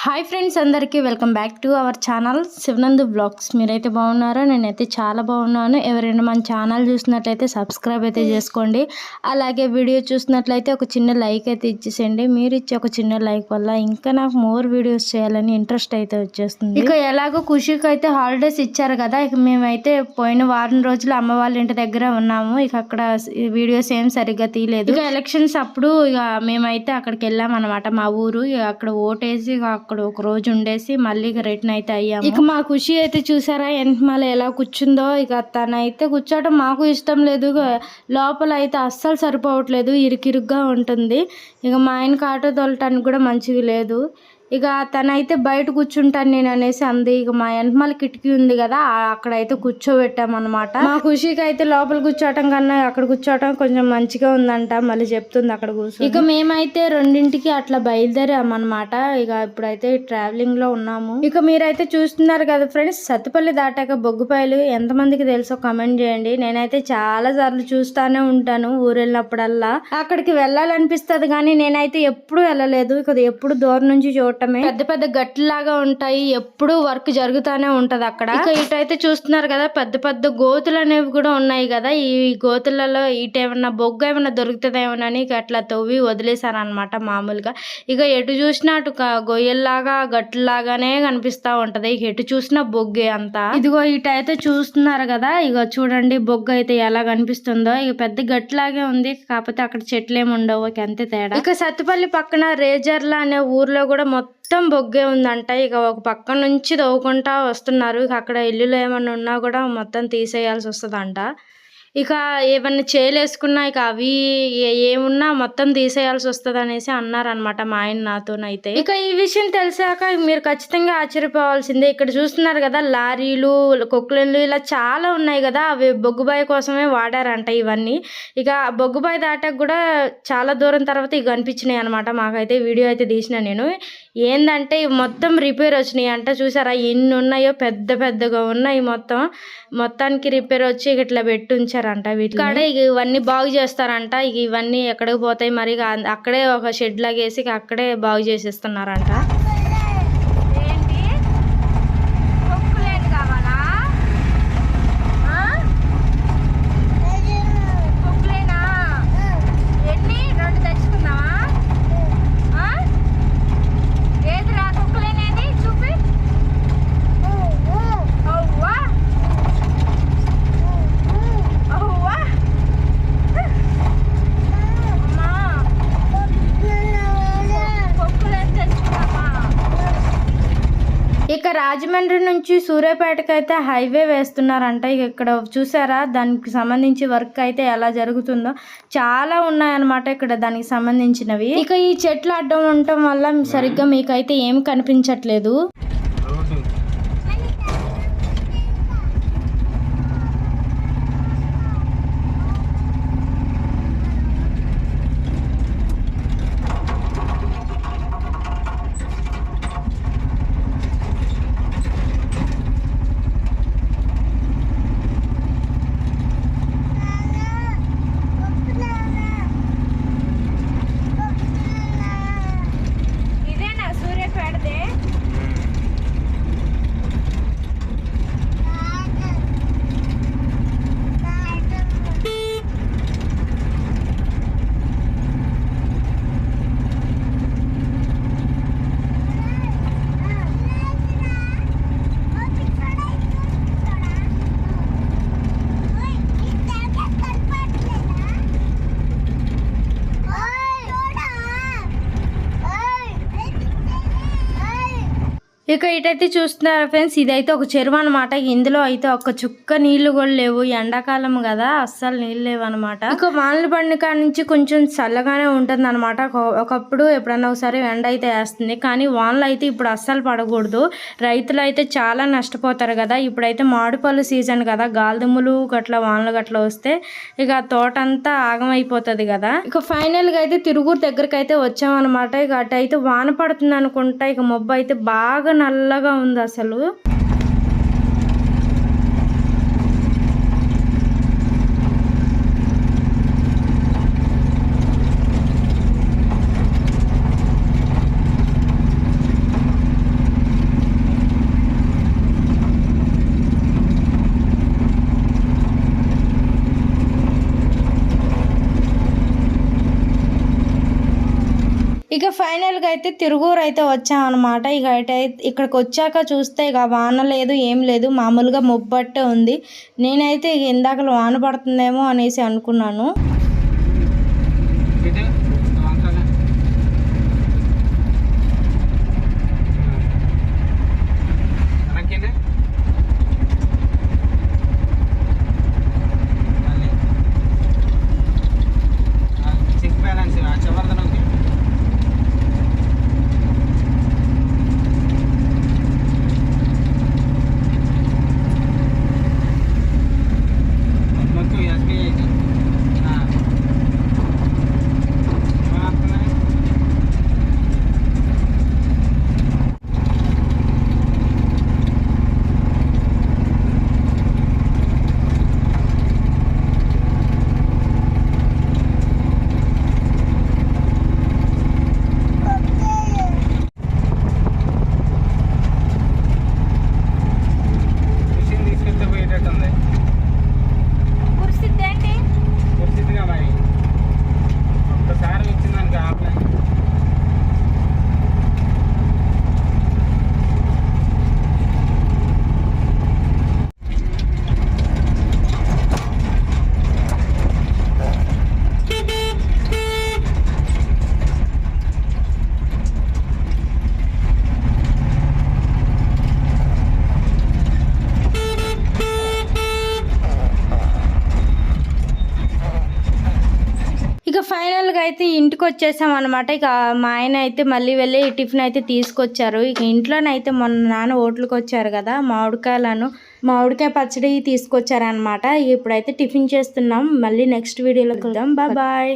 Hi friends, అందరికీ welcome back to our channel Shivanandu blogs. మీరైతే బాగున్నారా? నేనైతే చాలా బాగున్నాను. ఎవరైనా మన ఛానల్ చూసినట్లయితే సబ్స్క్రైబ్ అయితే చేసుకోండి. అలాగే వీడియో చూసినట్లయితే ఒక చిన్న లైక్ అయితే ఇచ్చేసేయండి. మీరు ఇచ్చే ఒక చిన్న లైక్ వల్ల ఇంకా నాకు మోర్ వీడియోస్ చేయాలని ఇంట్రెస్ట్ అయితే వచ్చేస్తుంది. ఇక ఎలాగో ఖుషికి అయితే హాలిడేస్ ఇచ్చారు కదా, ఇక మేమైతే పోయిన వారం రోజులు అమ్మ వాళ్ళ ఇంటి దగ్గర ఉన్నాము. ఇక అక్కడ వీడియోస్ ఏం సరిగ్గా తీయలేదు. ఇక ఎలక్షన్స్ అప్పుడు ఇక మేమైతే అక్కడికి వెళ్ళాం అనమాట, మా ఊరు. ఇక అక్కడ ఓటేసి అక్కడ ఒక రోజు ఉండేసి మళ్ళీ రిటర్న్ అయితే అయ్యాము. ఇక మా ఖుషి అయితే చూసారా వెనకమాల ఎలా కూర్చుందో. ఇక తనైతే కూర్చోవడం మాకు ఇష్టం లేదు. లోపల అయితే అస్సలు సరిపోవట్లేదు, ఇరుకిరుగ్గా ఉంటుంది. ఇక మా ఆయనకి ఆటో తోలటానికి కూడా మంచిగా లేదు. ఇక తనైతే బయట కూర్చుంటాను నేను అనేసి అంది. ఇక మా వెనకమాల కిటికీ ఉంది కదా, అక్కడైతే కూర్చోబెట్టామన్నమాట. మా ఖుషికి అయితే లోపల కూర్చోవటం కన్నా అక్కడ కూర్చోవటం కొంచెం మంచిగా ఉందంట, మళ్ళీ చెప్తుంది అక్కడ కూర్చో. ఇక మేమైతే 2ంటికి అట్లా బయలుదేరామన్నమాట. ఇక ఇప్పుడైతే ట్రావెలింగ్ లో ఉన్నాము. ఇక మీరైతే చూస్తున్నారు కదా ఫ్రెండ్స్, సత్తుపల్లి దాటాక బొగ్గుపాయలు ఎంతమందికి తెలుసో కమెంట్ చేయండి. నేనైతే చాలా సార్లు చూస్తానే ఉంటాను ఊరు వెళ్ళినప్పుడల్లా. అక్కడికి వెళ్ళాలనిపిస్తుంది కానీ నేనైతే ఎప్పుడు వెళ్ళలేదు. ఇక ఎప్పుడు దూరం నుంచి చూడటమే. పెద్ద పెద్ద గట్టులాగా ఉంటాయి, ఎప్పుడు వర్క్ జరుగుతానే ఉంటది అక్కడ. ఇక ఇటైతే చూస్తున్నారు కదా, పెద్ద పెద్ద గోతులు అనేవి కూడా ఉన్నాయి కదా. ఈ గోతులలో ఇటేమన్నా బొగ్గు ఏమన్నా దొరుకుతుందేమోనని ఇక అట్లా తవ్వి వదిలేశారనమాట మామూలుగా. ఇక ఎటు చూసినా అటు గొయ్యల్లాగా గట్టులాగానే కనిపిస్తా ఉంటది. ఇక ఎటు చూసినా బొగ్గే అంతా. ఇదిగో ఇటైతే చూస్తున్నారు కదా, ఇక చూడండి బొగ్గు అయితే ఎలా కనిపిస్తుందో. ఇక పెద్ద గట్టులాగే ఉంది, కాకపోతే అక్కడ చెట్లు ఏమి ఉండవు, అంతే తేడా. ఇక సత్తుపల్లి పక్కన రేజర్ల అనే ఊర్లో కూడా మొత్తం బొగ్గే ఉందంట. ఇక ఒక పక్క నుంచి తవ్వుకుంటా వస్తున్నారు. ఇక అక్కడ ఇల్లులు ఏమన్నా ఉన్నా కూడా మొత్తం తీసేయాల్సి వస్తుందంట. ఇక ఏమన్నా చేయలేసుకున్నా ఇక అవి ఏమున్నా మొత్తం తీసేయాల్సి వస్తుంది అనేసి అన్నారనమాట మా ఆయన నాతోనైతే. ఇక ఈ విషయం తెలిసాక మీరు ఖచ్చితంగా ఆశ్చర్యపోవాల్సిందే. ఇక్కడ చూస్తున్నారు కదా, లారీలు, కొక్కులు ఇలా చాలా ఉన్నాయి కదా, అవి బొగ్గుబాయి కోసమే వాడారంట ఇవన్నీ. ఇక బొగ్గుబాయి దాటాక కూడా చాలా దూరం తర్వాత ఇవి కనిపించినాయి అనమాట. మాకైతే వీడియో అయితే తీసిన నేను. ఏందంటే ఇవి మొత్తం రిపేర్ వచ్చినాయి అంట. చూసారా ఎన్ని ఉన్నాయో, పెద్ద పెద్దగా ఉన్నాయి. మొత్తానికి రిపేర్ వచ్చి ఇట్లా పెట్టి ఉంచారంట. వీటికాడే ఇక ఇవన్నీ బాగు చేస్తారంట. ఇక ఇవన్నీ ఎక్కడికి పోతాయి మరి, అక్కడే ఒక షెడ్ లాగేసి అక్కడే బాగు చేసేస్తున్నారంట. ఇక రాజమండ్రి నుంచి సూర్యాపేటకి అయితే హైవే వేస్తున్నారంట. ఇక ఇక్కడ చూసారా, దానికి సంబంధించి వర్క్ అయితే ఎలా జరుగుతుందో చాలా ఉన్నాయన్నమాట ఇక్కడ దానికి సంబంధించినవి. ఇక ఈ చెట్లు అడ్డం ఉండటం వల్ల సరిగ్గా మీకైతే ఏం కనిపించట్లేదు. ఇక ఇటైతే చూస్తున్నారు ఫ్రెండ్స్, ఇదైతే ఒక చెరువు అనమాట. ఇందులో అయితే ఒక చుక్క నీళ్లు కూడా లేవు, ఎండాకాలం కదా అస్సలు నీళ్ళు లేవు అనమాట. ఇక వానలు పడిన కాడ నుంచి కొంచెం చల్లగానే ఉంటుంది అనమాట. ఒకప్పుడు ఎప్పుడన్నా ఒకసారి ఎండ అయితే వేస్తుంది, కానీ వానలు అయితే ఇప్పుడు అస్సలు పడకూడదు. రైతులు అయితే చాలా నష్టపోతారు కదా. ఇప్పుడైతే మామిడిపళ్ళు సీజన్ కదా, గాలిదుమ్ములు గట్ల వానలు గట్ల వస్తే ఇక తోట అంతా ఆగమైపోతుంది కదా. ఇక ఫైనల్ గా అయితే తిరుగురు దగ్గరికి అయితే వచ్చామన్నమాట. ఇక అటు అయితే వాన పడుతుంది అనుకుంటా. ఇక మబ్బు అయితే బాగా నల్లగా ఉంది అసలు. ఇక ఫైనల్గా అయితే తిరుగూరు అయితే వచ్చామన్నమాట. ఇక ఇక్కడికి వచ్చాక చూస్తే ఇక వాన లేదు ఏం లేదు, మామూలుగా మొబ్బట్టే ఉంది. నేనైతే ఇందాక వాన పడుతుందేమో అనేసి అనుకున్నాను. ఇక ఫైనల్గా అయితే ఇంటికి వచ్చేసాం అనమాట. ఇక మా ఆయన అయితే మళ్ళీ వెళ్ళి టిఫిన్ అయితే తీసుకొచ్చారు. ఇక ఇంట్లోనైతే మొన్న నాన్న ఓట్లకు వచ్చారు కదా, మామిడికాయ పచ్చడి తీసుకొచ్చారనమాట. ఇప్పుడైతే టిఫిన్ చేస్తున్నాం. మళ్ళీ నెక్స్ట్ వీడియోలో కలుద్దాం. బాయ్.